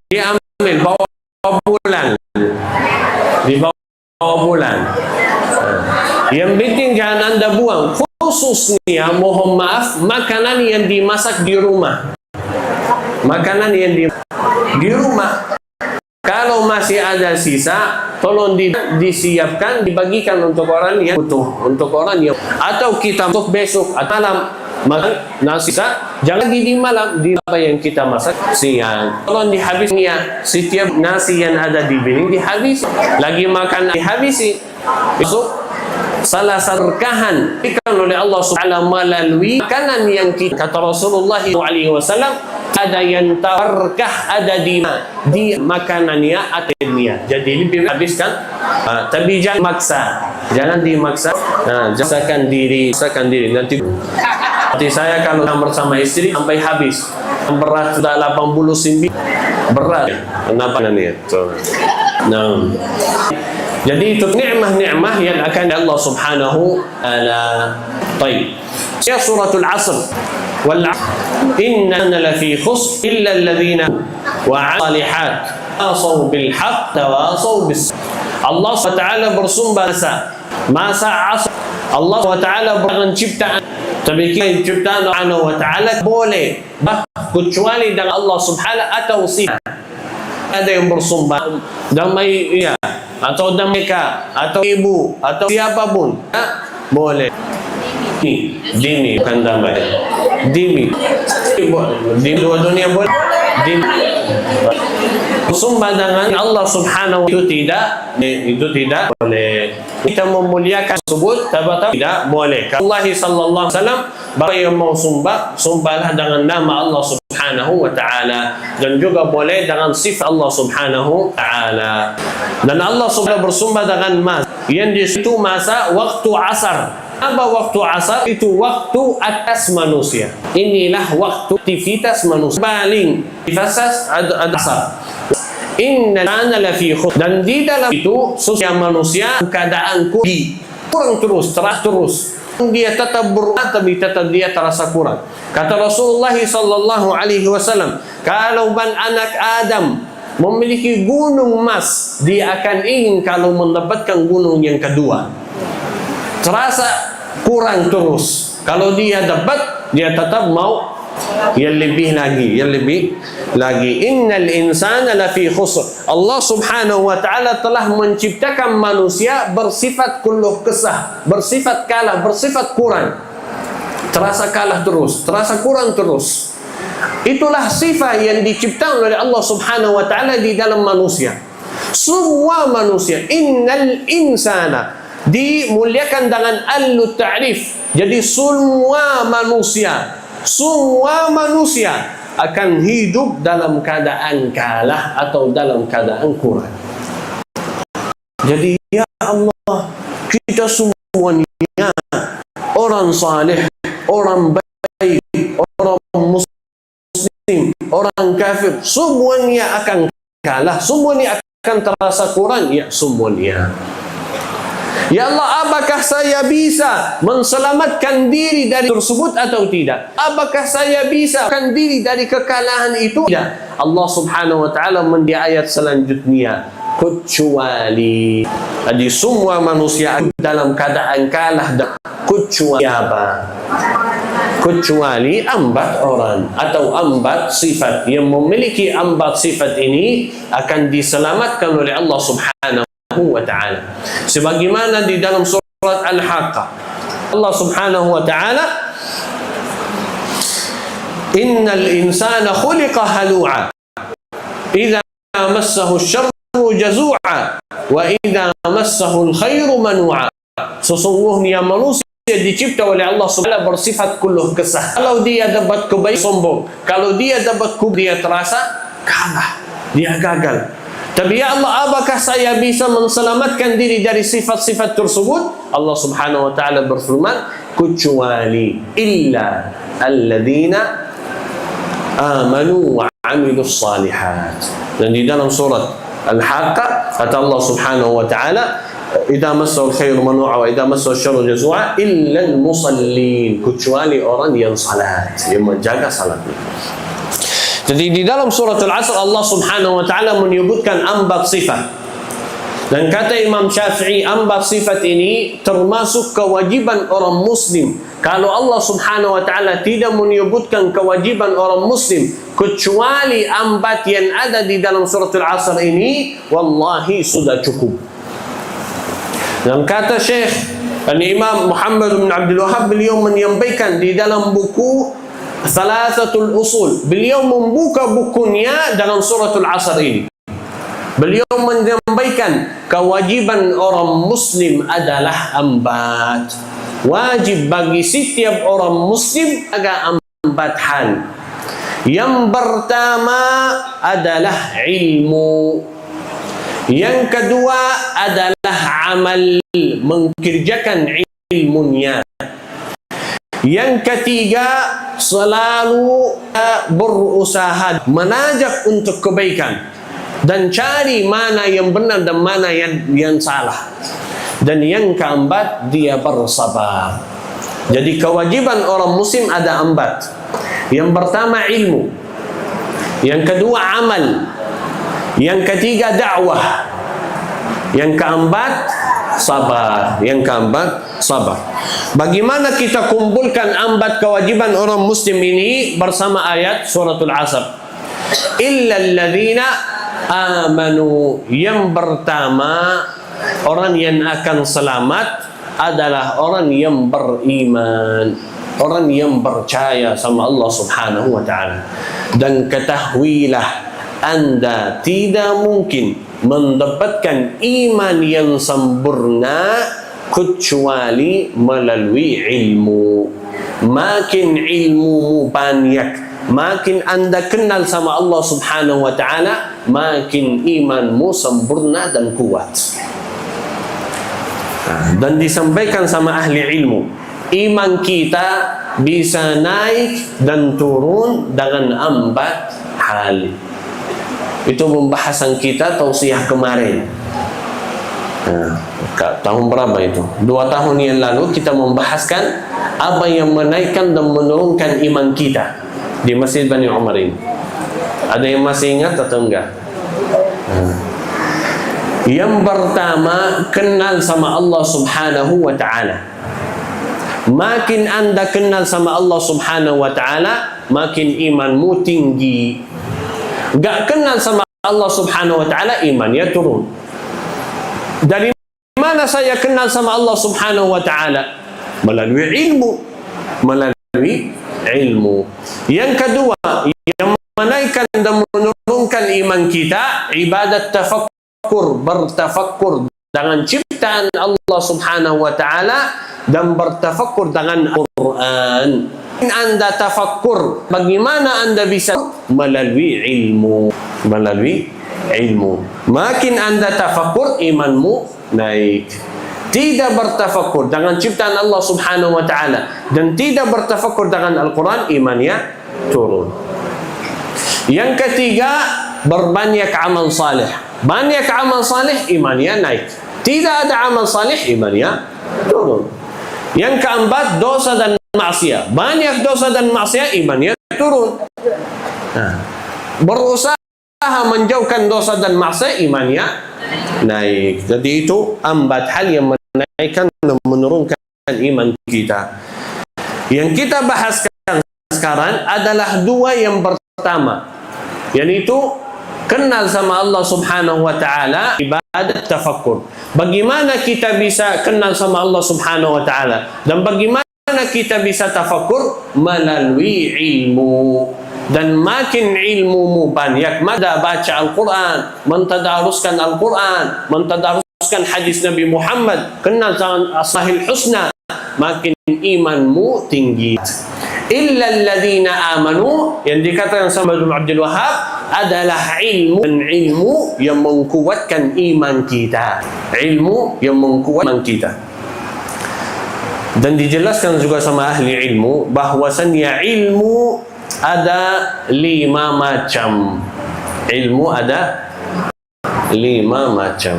diambil, bawa pulang, dibawa pulang. Yang penting jangan Anda buang. Khususnya, mohon maaf, makanan yang dimasak di rumah. Makanan yang di rumah. Kalau Kalau masih ada sisa, tolong disiapkan, dibagikan untuk orang yang butuh, untuk orang yang, atau kita untuk besok atau malam makan nasi sisa, jangan di malam, di apa yang kita masak siang. Tolong dihabisnya, setiap nasi yang ada di piring dihabis, lagi makan dihabisi. Besok salah satu berkahan diberikan oleh Allah Subhanahu melalui makanan yang kita, kata Rasulullah SAW, ada yang berkah ada di makanannya atau dunia. Jadi lebih habiskan, tapi jangan maksa, jangan dimaksa. Jaksakan diri nanti. Seperti saya kalau bersama istri sampai habis, berat sudah 89, berat. Kenapa ini? Nah, jadi itu nikmah-nikmah yang akan Allah Subhanahu Ta'ala. Baik. Ya suratul Asr. Wal inna lafi khusr illa alladhina wa 'alihat tawasaw bil haqq tawasaw bis. Allah Subhanahu bersumpah masa asr. Allah Subhanahu menciptakan, tapi ciptaan Allah Ta'ala boleh kecuali dengan Allah Subhanahu atau sifat. Ada yang bersumpah damai ya, atau damika, atau ibu, atau siapapun, boleh. Dini bukan damai. Dini di dua dunia boleh. Dini bersumpah dengan Allah Subhanahu itu tidak boleh. Kita memuliakan tersebut tidak boleh. Allah sallallahu alaihi wasallam bagi yang mau sumpahlah dengan nama Allah Subhanahu wa ta'ala, dan juga boleh dengan sifat Allah Subhanahu wa ta'ala. Dan Allah Subhanahu bersumpah dengan masa yang di situ masa waktu asar. Apa waktu asar? Itu waktu atas manusia. Inilah waktu aktivitas manusia paling difasas ada asar. Inna lana lafi khusr, dan di dalam itu sosial manusia keadaan kurang terus dia tetap berusaha, tapi tetap dia terasa kurang. Kata Rasulullah sallallahu alaihi wasallam, kalau anak Adam memiliki gunung emas, dia akan ingin kalau mendapatkan gunung yang kedua. Terasa kurang terus. Kalau dia dapat, dia tetap mau yang lebih lagi. Innal insana lafi khusr. Allah Subhanahu wa ta'ala telah menciptakan manusia bersifat kulluh kesah, bersifat kalah, bersifat kurang. Terasa kalah terus, terasa kurang terus. Itulah sifat yang diciptakan oleh Allah Subhanahu wa ta'ala di dalam manusia. Semua manusia, innal insana, dimuliakan dengan al-ta'rif. Jadi semua manusia akan hidup dalam keadaan kalah atau dalam keadaan kurang. Jadi ya Allah, kita semuanya orang saleh, orang baik, orang muslim, orang kafir, semuanya akan kalah, semuanya akan terasa kurang, ya semuanya. Ya Allah, apakah saya bisa menselamatkan diri dari tersebut atau tidak? Apakah saya bisa menselamatkan diri dari kekalahan itu? Tidak. Allah Subhanahu wa ta'ala di ayat selanjutnya, kecuali. Jadi semua manusia dalam keadaan kalah, kecuali apa? Kecuali 4 orang atau 4 sifat. Yang memiliki 4 sifat ini akan diselamatkan oleh Allah Subhanahu wa ta'ala. Sebagaimana di dalam surat Al-Haqqah, Allah Subhanahu wa ta'ala, innal insana khuliqa halu'a idza massahu asy-syarru jazu'a wa idza massahu al-khairu manu'a. Sesungguhnya manusia dicipta oleh Allah Subhanahu bersifat kulluh kesah. Kalau dia dapat kebaikan sombong, kalau dia dapat dia terasa kalah, dia gagal. Tapi ya Allah, apakah saya bisa menselamatkan diri dari sifat-sifat tersebut? Allah Subhanahu wa ta'ala berfirman, kecuali illa alladzina amanu wa amilus salihat. Dan di dalam surat Al-Haqqah kata Allah Subhanahu wa ta'ala, idza massal khairu manu'a wa idza massal syarru jazua illa al-musallin, kecuali orang yang salat, yang menjaga salatnya. Jadi di dalam surat Al-Asr Allah Subhanahu wa ta'ala menyebutkan 4 sifat. Dan kata Imam Syafi'i, ambat sifat ini termasuk kewajiban orang Muslim. Kalau Allah Subhanahu wa Ta'ala tidak menyebutkan kewajiban orang Muslim kecuali ambat yang ada di dalam surat Al-Asr ini, wallahi sudah cukup. Dan kata Syekh Imam Muhammad bin Abdul Wahab, beliau menyampaikan di dalam buku Thalathatul Usul, beliau membuka bukunya dalam surat Al-Asr ini. Beliau menyampaikan kewajiban orang Muslim adalah ambat. Wajib bagi setiap orang Muslim agak ambat hal. Yang pertama adalah ilmu. Yang kedua adalah amal, mengerjakan ilmunya. Yang ketiga, selalu berusaha menajak untuk kebaikan dan cari mana yang benar dan mana yang salah. Dan yang keempat, dia bersabar. Jadi kewajiban orang Muslim ada empat. Yang pertama ilmu, yang kedua amal, yang ketiga dakwah, yang keempat sabar. Yang keempat sabar. Bagaimana kita kumpulkan empat kewajiban orang Muslim ini bersama ayat suratul Asr? Illal ladzina amanu. Yang pertama, orang yang akan selamat adalah orang yang beriman, orang yang percaya sama Allah Subhanahu wa Ta'ala. Dan ketahuilah, anda tidak mungkin mendapatkan iman yang sempurna kecuali melalui ilmu. Makin ilmu banyak, makin anda kenal sama Allah Subhanahu wa Ta'ala, makin imanmu sempurna dan kuat. Dan disampaikan sama ahli ilmu, iman kita bisa naik dan turun dengan empat hal. Itu pembahasan kita tausiah kemarin. Tahun berapa itu? 2 tahun yang lalu kita membahaskan apa yang menaikkan dan menurunkan iman kita di Masjid Bani Umar ini. Ada yang masih ingat atau enggak? Yang pertama, kenal sama Allah Subhanahu wa Ta'ala. Makin anda kenal sama Allah Subhanahu wa Ta'ala, makin imanmu tinggi. Gak kenal sama Allah Subhanahu wa Ta'ala, imannya turun. Dari mana saya kenal sama Allah Subhanahu wa Ta'ala? Melalui ilmu. Melalui ilmu. Yang kedua, yang menaikkan dan menurunkan iman kita, ibadat tafakkur, bertafakkur dengan ciptaan Allah Subhanahu wa Ta'ala dan bertafakkur dengan Al-Quran. Anda tafakkur, bagaimana anda bisa? Melalui ilmu. Melalui ilmu. Makin anda tafakkur, imanmu naik. Tidak bertafakkur dengan ciptaan Allah Subhanahu wa Ta'ala dan tidak bertafakkur dengan Al-Quran, imannya turun. Yang ketiga, berbanyak amal salih. Banyak amal salih, imannya naik. Tidak ada amal salih, imannya turun. Yang keempat, dosa dan maksiat. Banyak dosa dan maksiat, imannya turun. Berusaha menjauhkan dosa dan maksiat, imannya naik. Jadi itu empat hal yang menaikkan dan menurunkan iman kita. Yang kita bahaskan sekarang adalah 2 yang pertama, yaitu kenal sama Allah Subhanahu wa Ta'ala, ibadat tafakkur. Bagaimana kita bisa kenal sama Allah Subhanahu wa Ta'ala dan bagaimana kita bisa tafakkur? Melalui ilmu. Dan makin ilmumu banyak, maka baca Al-Quran, mentadaruskan Al-Quran, mentadaruskan hadis Nabi Muhammad, kenal sama Sahih Husna, makin imanmu tinggi. Illa alladhina amanu, yang dikatakan sama Abdul Wahab, adalah ilmu, dan ilmu yang menguatkan iman kita. Ilmu yang menguatkan iman kita. Dan dijelaskan juga sama ahli ilmu bahwasannya ilmu ada 5 macam. Ilmu ada 5 macam.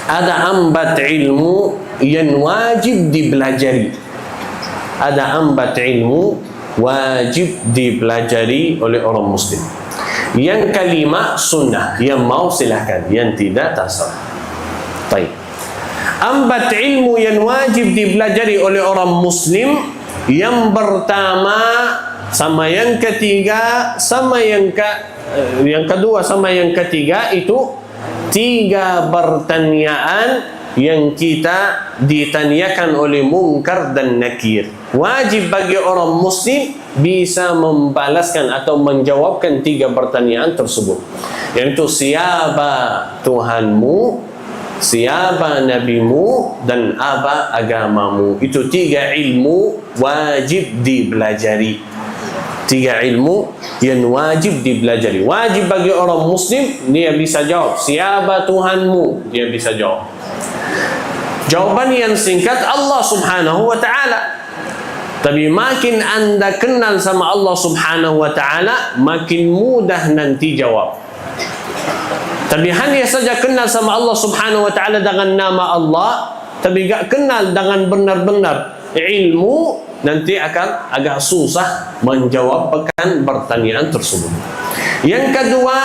Ada 4 ilmu yang wajib dipelajari. Ada 4 ilmu wajib dipelajari oleh orang Muslim. Yang kelima sunnah. Yang mau silahkan, yang tidak terserah. Baik. Empat ilmu yang wajib dipelajari oleh orang Muslim. Yang pertama sama yang ketiga sama yang kedua sama yang ketiga itu 3 pertanyaan yang kita ditanyakan oleh Munkar dan Nakir. Wajib bagi orang Muslim bisa membalaskan atau menjawabkan 3 pertanyaan tersebut, yaitu siapa Tuhanmu, siapa nabimu, dan apa agamamu. Itu 3 ilmu wajib dipelajari. 3 ilmu yang wajib dipelajari. Wajib bagi orang Muslim, dia bisa jawab siapa Tuhanmu, dia bisa jawab. Jawaban yang singkat Allah Subhanahu wa ta'ala. Tapi makin anda kenal sama Allah Subhanahu wa ta'ala, makin mudah nanti jawab. Tapi hanya saja kenal sama Allah Subhanahu wa ta'ala dengan nama Allah, tapi gak kenal dengan benar-benar ilmu, nanti akan agak susah menjawab pertanyaan tersebut. Yang kedua,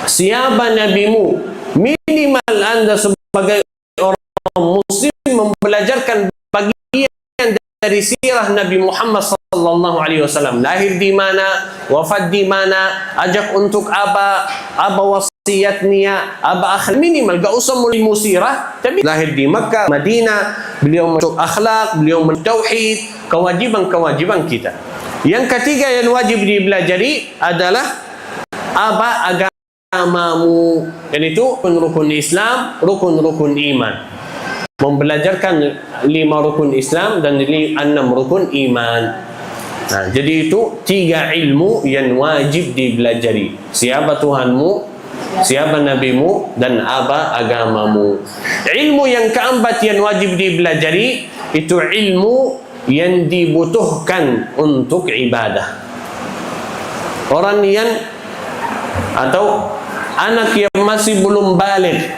siapa nabimu? Minimal anda sebagai orang Muslim mempelajarkan bagian dari sirah Nabi Muhammad sallallahu alaihi wasallam. Lahir di mana, wafat di mana, ajak untuk apa wasiatnya, apa akhlak. Minimal gak usah mulai sirah, tapi lahir di Makkah, Madinah, beliau masuk akhlak, beliau mentauhid, kewajiban kita. Yang ketiga yang wajib dipelajari adalah apa agamamu, dan itu rukun Islam, rukun iman. Membelajarkan 5 rukun Islam dan 6 rukun iman. Nah, jadi itu 3 ilmu yang wajib dipelajari. Siapa Tuhanmu, siapa nabimu, dan apa agamamu. Ilmu yang keempat yang wajib dipelajari itu ilmu yang dibutuhkan untuk ibadah. Orang yang atau anak yang masih belum balik,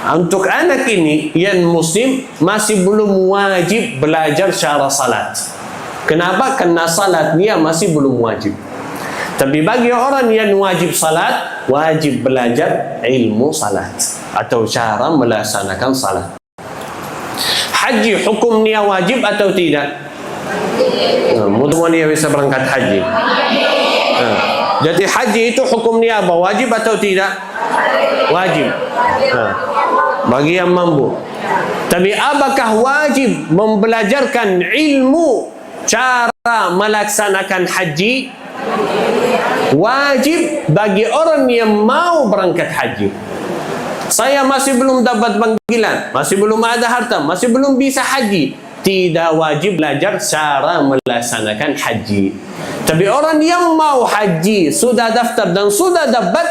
untuk anak ini yang Muslim masih belum wajib belajar cara salat. Kenapa? Karena salatnya masih belum wajib. Tapi bagi orang yang wajib salat, wajib belajar ilmu salat atau cara melaksanakan salat. Haji hukumnya wajib atau tidak? Mudah-mudahan dia bisa berangkat haji. Jadi haji itu hukumnya apa? Wajib atau tidak? Wajib. Bagi yang mampu. Tapi apakah wajib membelajarkan ilmu cara melaksanakan haji? Wajib bagi orang yang mau berangkat haji. Saya masih belum dapat panggilan, masih belum ada harta, masih belum bisa haji. Tidak wajib belajar cara melaksanakan haji. Tapi orang yang mau haji, sudah daftar dan sudah dapat,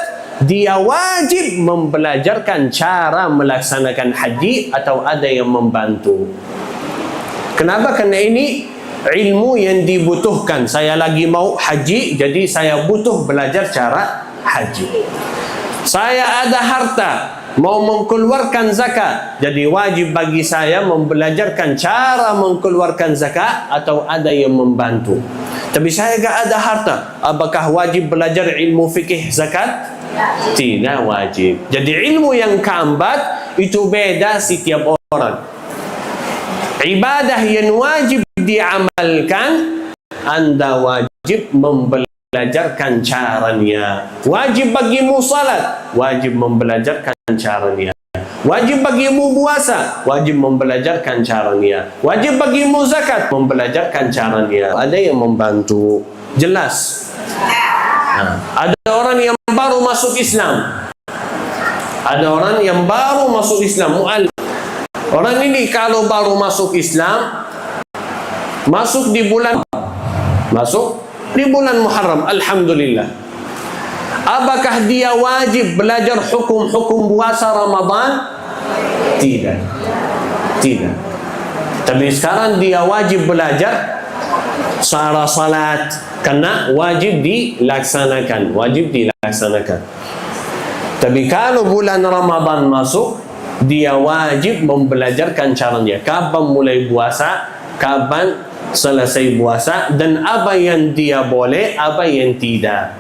dia wajib mempelajarkan cara melaksanakan haji atau ada yang membantu. Kenapa? Karena ini ilmu yang dibutuhkan. Saya lagi mau haji, jadi saya butuh belajar cara haji. Saya ada harta, mau mengeluarkan zakat, jadi wajib bagi saya membelajarkan cara mengeluarkan zakat atau ada yang membantu. Tapi saya gak ada harta, apakah wajib belajar ilmu fikih zakat? Tidak wajib. Jadi ilmu yang keempat itu beda setiap orang. Ibadah yang wajib diamalkan, anda wajib membelajarkan caranya. Wajib bagimu salat, wajib membelajarkan caranya. Wajib bagimu puasa, wajib membelajarkan caranya. Wajib bagimu zakat, membelajarkan caranya. Ada yang membantu. Jelas. Ada orang yang baru masuk Islam. Ada orang yang baru masuk Islam, mu'allim. Orang ini kalau baru masuk Islam, masuk di bulan Muharram, alhamdulillah. Apakah dia wajib belajar hukum-hukum puasa Ramadan? Tidak. Tapi sekarang dia wajib belajar cara salat, karena wajib dilaksanakan. Tapi kalau bulan Ramadan masuk, dia wajib membelajarkan caranya. Kapan mulai puasa, kapan selesai puasa, dan apa yang dia boleh, apa yang tidak.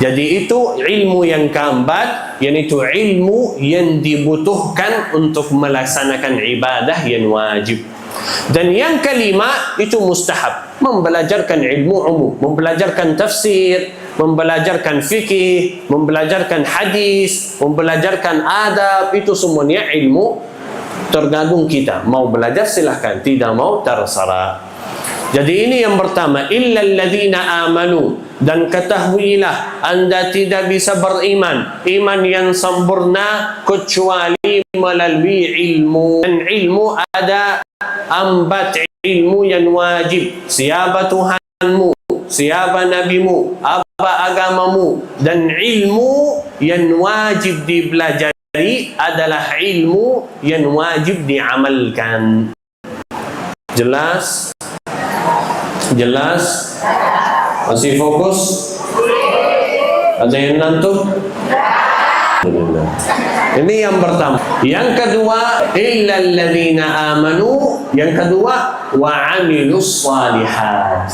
Jadi itu ilmu yang keempat, yaitu ilmu yang dibutuhkan untuk melaksanakan ibadah yang wajib. Dan yang kelima itu mustahab, membelajarkan ilmu umum, membelajarkan tafsir, membelajarkan fikih, membelajarkan hadis, membelajarkan adab, itu semuanya ilmu tergantung kita. Mau belajar silahkan, tidak mau terserah. Jadi ini yang pertama, illal ladzina amanu, dan ketahuilah anda tidak bisa beriman iman yang sempurna kecuali melalui ilmu. Dan ilmu ada empat ilmu yang wajib. Siapa Tuhanmu, siapa nabimu, apa agamamu, dan ilmu yang wajib dipelajari adalah ilmu yang wajib diamalkan. Jelas? Jelas? Masih fokus? Ada yang ngantuk? Ini yang pertama. Yang kedua, illal ladzina amanu. Yang kedua, wa amilus salihat.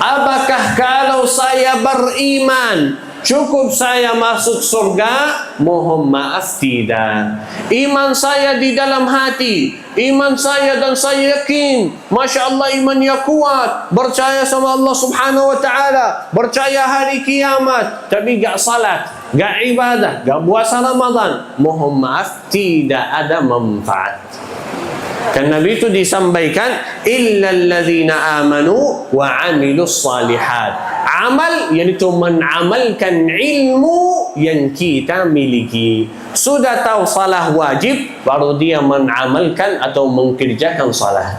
Apakah kalau saya beriman cukup saya masuk surga? Mohon maaf, tidak. Iman saya di dalam hati, iman saya dan saya yakin, Masya Allah imannya kuat, percaya sama Allah subhanahu wa ta'ala, percaya hari kiamat, tapi gak salat, gak ibadah, gak puasa Ramadan, mohon maaf, tidak ada manfaat. Kan Nabi itu disampaikan illal ladzina amanu wa amilus salihat. Amal yaitu menamalkan ilmu yang kita miliki. Sudah tahu salah wajib, baru dia menamalkan atau mengerjakan salah.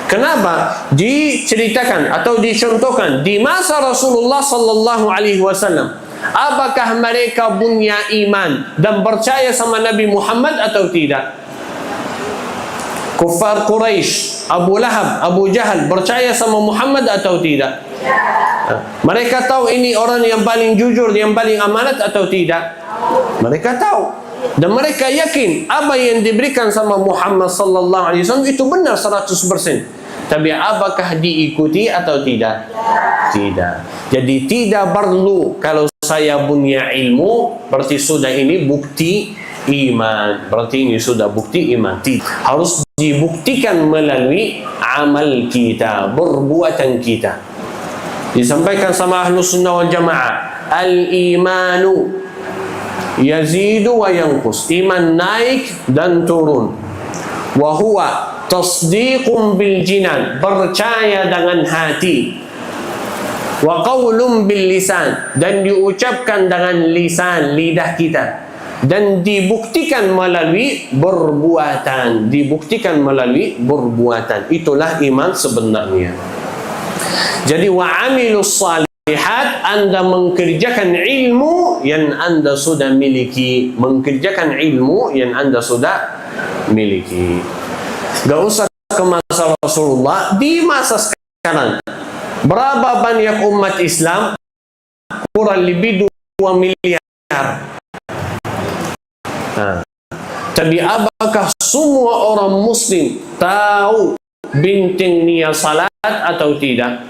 Kenapa? Diceritakan atau dicontohkan di masa Rasulullah sallallahu alaihi wasallam. Apakah mereka punya iman dan percaya sama Nabi Muhammad atau tidak? Kuffar Quraisy, Abu Lahab, Abu Jahal percaya sama Muhammad atau tidak? Mereka tahu ini orang yang paling jujur, yang paling amanat atau tidak? Mereka tahu. Dan mereka yakin apa yang diberikan sama Muhammad sallallahu alaihi wasallam itu benar 100%. Tapi apakah diikuti atau tidak? Tidak. Jadi tidak perlu kalau saya punya ilmu, berarti sudah ini bukti iman. Berarti ini sudah bukti iman. Harus dibuktikan melalui amal kita, perbuatan kita. Disampaikan sama Ahlus Sunnah wal Jamaah, al-imanu yazidu wa yanqus. Iman naik dan turun. Wa huwa tasdiqun bil jinan, percaya dengan hati. Wa qaulun bil lisan, dan diucapkan dengan lisan, lidah kita. Dan dibuktikan melalui perbuatan. Dibuktikan melalui perbuatan. Itulah iman sebenarnya. Jadi wa amilus salihat, anda mengerjakan ilmu yang anda sudah miliki. Mengerjakan ilmu yang anda sudah miliki. Gak usah ke masa Rasulullah, di masa sekarang berapa banyak umat Islam? Kurang lebih 2 miliar. Tapi apakah semua orang muslim tahu penting niat salat atau tidak?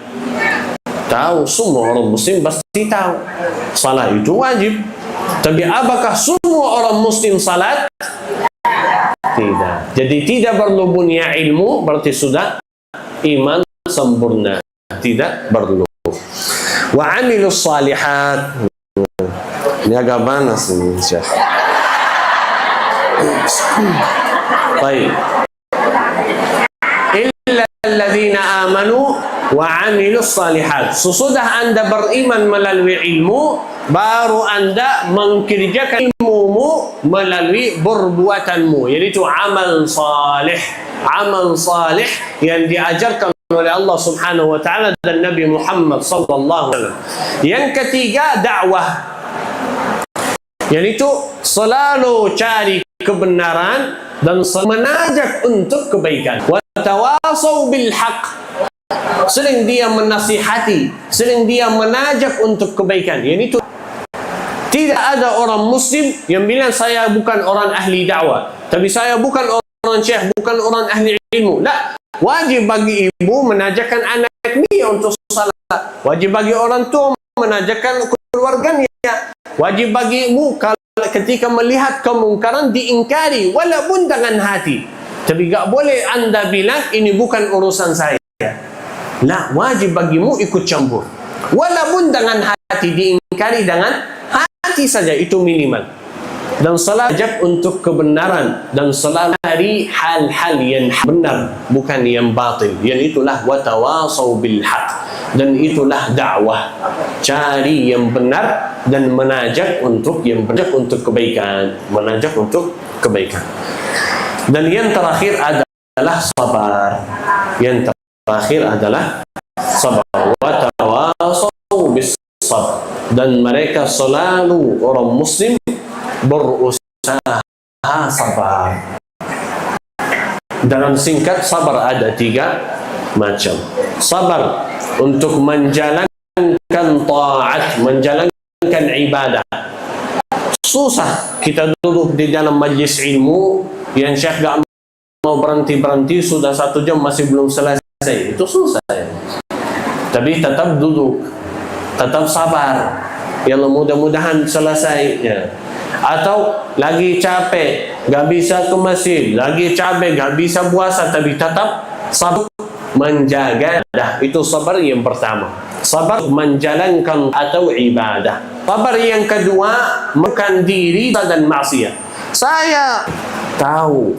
Tahu, semua orang muslim pasti tahu salat itu wajib. Tapi apakah semua orang muslim salat? Tidak. Jadi tidak perlu punya ilmu, berarti sudah iman sempurna. Tidak perlu. Wa amilus salihat. Ini agak panas ini, Syekh. Baik. Illa alladzina amanu wa amilus salihat. Sesudah anda beriman melalui ilmu, baru anda mengerjakan ilmumu melalui perbuatanmu, yaitu amal salih. Amal salih yang diajarkan oleh Allah Subhanahu wa taala dan Nabi Muhammad sallallahu alaihi wasallam. Yang ketiga, dakwah. Yaitu selalu cari kebenaran dan menajak untuk kebaikan. Wa tawasau bil haq. Sering dia menasihati, sering dia menajak untuk kebaikan. Yaitu tidak ada orang muslim yang bilang saya bukan orang ahli dakwah, tapi saya bukan orang syekh, bukan orang ahli ilmu. Tak, Wajib bagi ibu menajakan anaknya untuk salat. Wajib bagi orang tua menajakan keluarganya. Wajib bagi ibu kalau ketika melihat kemungkaran diingkari walaupun dengan hati. Tapi tak boleh anda bilang ini bukan urusan saya. Nah, wajib bagimu ikut campur. Walaupun dengan hati, diingkari dengan hati saja, itu minimal. Dan salat wajib untuk kebenaran dan selalu cari hal-hal yang benar, bukan yang batil. Yang itulah watawasau bil haq, dan itulah dakwah. Cari yang benar dan menajak untuk yang benar, untuk kebaikan, menajak untuk kebaikan. Dan yang terakhir adalah sabar. Yang terakhir adalah sabar. Watawasau bis sabr, dan mereka selalu orang muslim berusaha sabar. Dalam singkat, sabar ada 3 macam. Sabar untuk menjalankan taat, menjalankan ibadah. Susah kita duduk di dalam majlis ilmu yang syekh gak mau berhenti-berhenti, sudah 1 jam masih belum selesai. Itu susah. Tapi tetap duduk, tetap sabar. Ya, mudah-mudahan selesai. Ya. Atau lagi capek, gak bisa ke masjid, lagi capek, gak bisa puasa, tapi tetap sabar menjaga. Itu sabar yang pertama. Sabar menjalankan atau ibadah. Sabar yang kedua, menekan diri dan maksiat. Saya tahu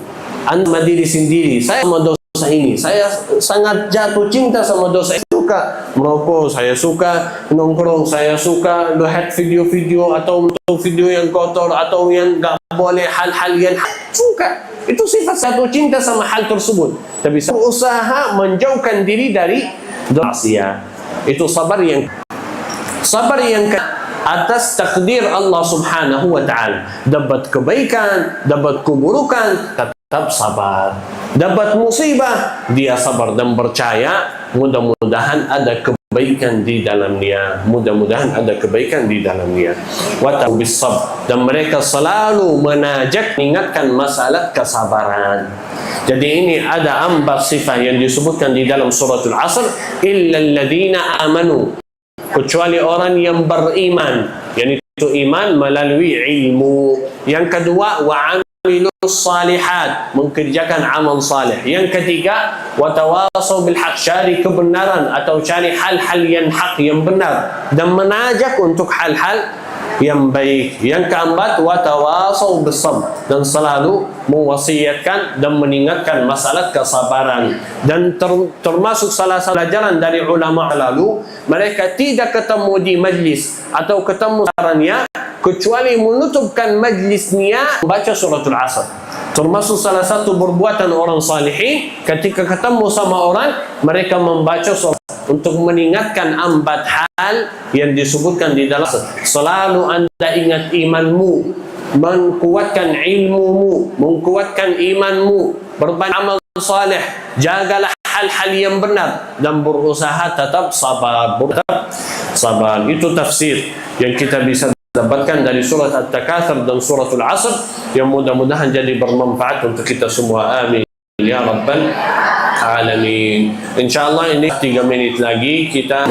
anda diri sendiri, saya sama dosa ini, saya sangat jatuh cinta sama dosa. Saya suka merokok, saya suka nongkrong, saya suka lihat video-video atau video yang kotor atau yang gak boleh, hal-hal yang suka. Itu sifat jatuh cinta sama hal tersebut. Tapi saya berusaha menjauhkan diri dari dosa. Itu sabar yang atas takdir Allah subhanahu wa ta'ala. Dapat kebaikan, dapat keburukan, tetap sabar. Dapat musibah, dia sabar dan percaya, mudah-mudahan ada kebaikan di dalamnya. Mudah-mudahan ada kebaikan di dalamnya. Watau bis sabr, dan mereka selalu menajak, mengingatkan masalah kesabaran. Jadi ini ada 4 sifat yang disebutkan di dalam suratul Asr. Illa alladhina amanu, kecuali orang yang beriman. Yang itu iman melalui ilmu. Yang kedua, wa'amilus salihat, mengerjakan amal salih. Yang ketiga, watawasau bil haq, cari kebenaran atau cari hal-hal yang hak, yang benar, dan menajak untuk hal-hal yang baik. Yang keempat, watawasau bis sabr, dan selalu mewasiatkan dan mengingatkan masalah kesabaran. Dan termasuk salah satu pelajaran dari ulama lalu, mereka tidak ketemu di majlis atau ketemu sarannya kecuali menutupkan majlisnya baca suratul Asr. Termasuk salah satu perbuatan orang salihin, ketika ketemu sama orang, mereka membaca surat untuk mengingatkan 4 hal yang disebutkan di dalam. Selalu anda ingat imanmu, menguatkan ilmumu, menguatkan imanmu, berbanyak amal saleh, jagalah hal-hal yang benar, dan berusaha tetap sabar. Tetap sabar. Itu tafsir yang kita bisa dapatkan dari surat At-Takatsur dan suratul Asr, yang mudah-mudahan jadi bermanfaat untuk kita semua. Amin ya rabbal alamin. Insyaallah ini 3 menit lagi kita